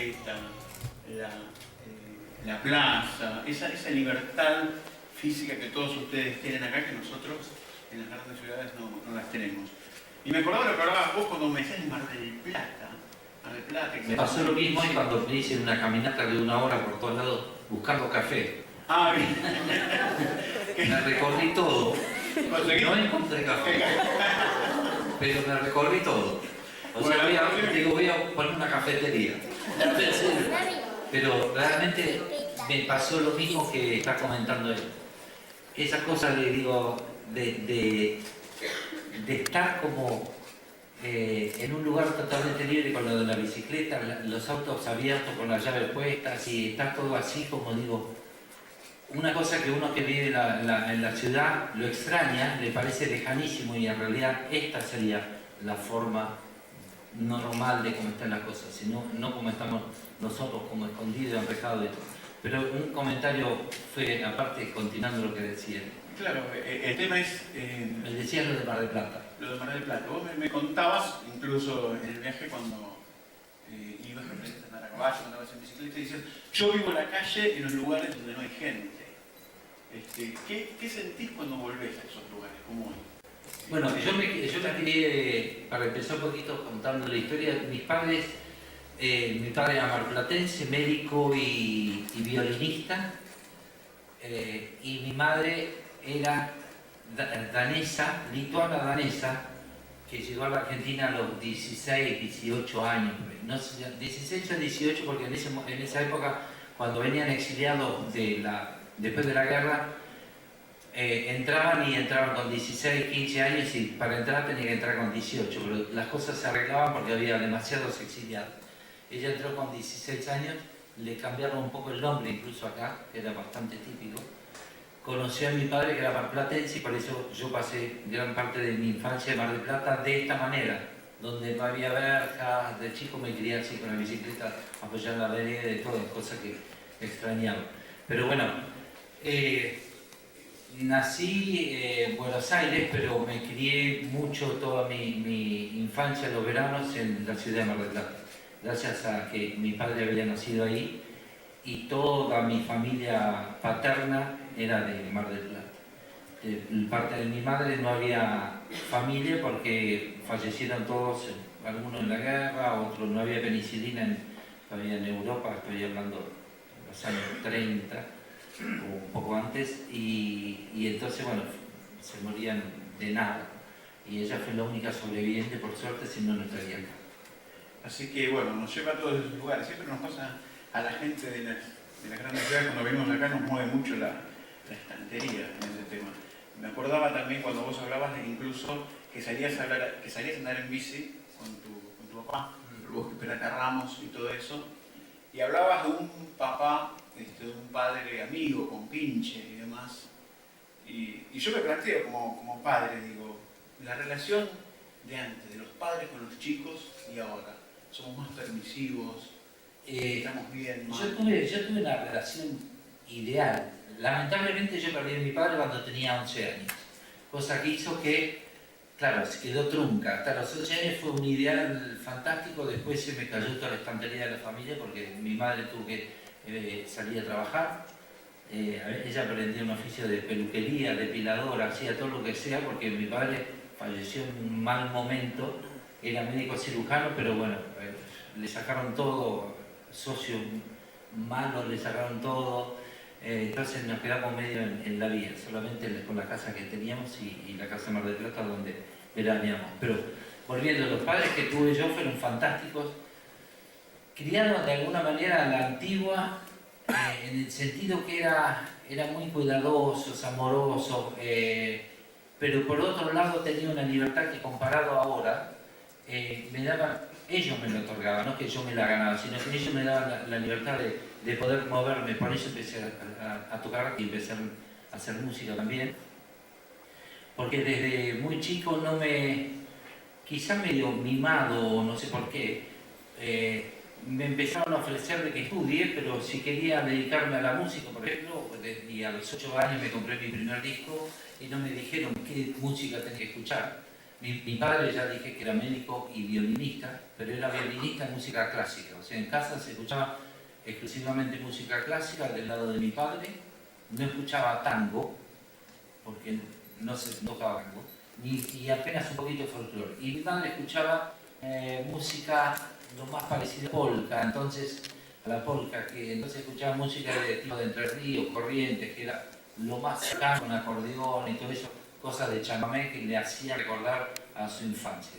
bicicleta, la plaza, esa libertad física que todos ustedes tienen acá, que nosotros en las grandes ciudades no las tenemos. Y me acordaba lo que hablabas vos cuando me decías Mar del Plata. Mar del Plata, me pasó lo mismo y cuando me hice una caminata de 1 hora por todos lados buscando café. Ah, bien. Me recorrí todo. No encontré café, pero me recorrí todo. O sea, voy a poner una cafetería. Pero realmente me pasó lo mismo que está comentando él. Esa cosa, le digo, de estar como en un lugar totalmente libre con lo de la bicicleta, los autos abiertos con las llaves puestas y está todo así como digo. Una cosa que uno que vive en la ciudad lo extraña, le parece lejanísimo y en realidad esta sería la forma normal de cómo están las cosas, sino no como estamos nosotros, como escondidos, enrejados y todo. Pero un comentario fue, aparte, continuando lo que decía. Claro, el tema es... Me decías lo de Mar del Plata. Lo de Mar del Plata. Vos me contabas, incluso en el viaje, cuando ibas a andar a caballo, andabas en bicicleta, y decías, yo vivo en la calle en los lugares donde no hay gente. ¿Qué sentís cuando volvés a esos lugares? ¿Cómo es? Bueno, yo me quería, para empezar un poquito contando la historia, mis padres, mi padre era marplatense, médico y violinista, y mi madre era danesa, lituana danesa, que llegó a la Argentina a los 16, 18 años, no, 16 a 18 porque en esa época, cuando venían exiliados después de la guerra, entraban con 16, 15 años y para entrar tenía que entrar con 18, pero las cosas se arreglaban porque había demasiados exiliados. Ella entró con 16 años, le cambiaron un poco el nombre, incluso acá, que era bastante típico. Conoció a mi padre que era marplatense y por eso yo pasé gran parte de mi infancia en Mar del Plata de esta manera, donde no había verjas, de chico me crié así con la bicicleta, apoyar la vereda y todo, cosas que extrañaba. Pero bueno, nací en Buenos Aires, pero me crié mucho toda mi infancia, los veranos, en la ciudad de Mar del Plata. Gracias a que mi padre había nacido ahí y toda mi familia paterna era de Mar del Plata. De parte de mi madre no había familia porque fallecieron todos, algunos en la guerra, otros no había penicilina todavía en Europa, estoy hablando de los años 30 o un poco antes, y entonces, bueno, se morían de nada. Y ella fue la única sobreviviente, por suerte, si no estaría acá. Así que, bueno, nos lleva a todos esos lugares. Siempre nos pasa a la gente de las grandes ciudades, cuando venimos acá nos mueve mucho la estantería en ese tema. Me acordaba también cuando vos hablabas de incluso que salías a andar en bici con tu papá, el bosque Peracarramos y todo eso, y hablabas de un papá, de un padre amigo, con pinche y demás. Y yo me planteo como padre, digo, la relación de antes, de los padres con los chicos y ahora. Somos más permisivos, estamos bien, mal. Yo tuve una relación ideal. Lamentablemente yo perdí a mi padre cuando tenía 11 años, cosa que hizo que, claro, se quedó trunca. Hasta los 11 años fue un ideal fantástico, después se me cayó toda la estantería de la familia porque mi madre tuvo que salir a trabajar. Ella aprendía un oficio de peluquería, depiladora, hacía todo lo que sea porque mi padre falleció en un mal momento, era médico cirujano, pero bueno, le sacaron todo, socio malo, le sacaron todo. Entonces nos quedamos medio en la vía, solamente con la casa que teníamos y la casa de Mar del Plata donde veraneamos. Pero volviendo, los padres que tuve yo fueron fantásticos, criados de alguna manera a la antigua, en el sentido que eran muy cuidadosos, amorosos, pero por otro lado tenía una libertad que comparado ahora, ellos me lo otorgaban, no que yo me la ganaba, sino que ellos me daban la libertad de poder moverme. Por eso empecé a tocar y empecé a hacer música también, porque desde muy chico quizá medio mimado, no sé por qué, me empezaron a ofrecer de que estudie, pero si quería dedicarme a la música, por ejemplo, y a los 8 años me compré mi primer disco y no me dijeron qué música tenía que escuchar. Mi padre ya dije que era médico y violinista, pero era violinista en música clásica. O sea, en casa se escuchaba exclusivamente música clásica del lado de mi padre. No escuchaba tango, porque no se tocaba tango, y apenas un poquito de folclore. Y mi madre escuchaba música lo más parecido a polka, entonces a la polka, que entonces escuchaba música de tipo de Entre Ríos, Corrientes, que era lo más cercano con acordeón y todo eso, cosas de chamamé que le hacía recordar a su infancia.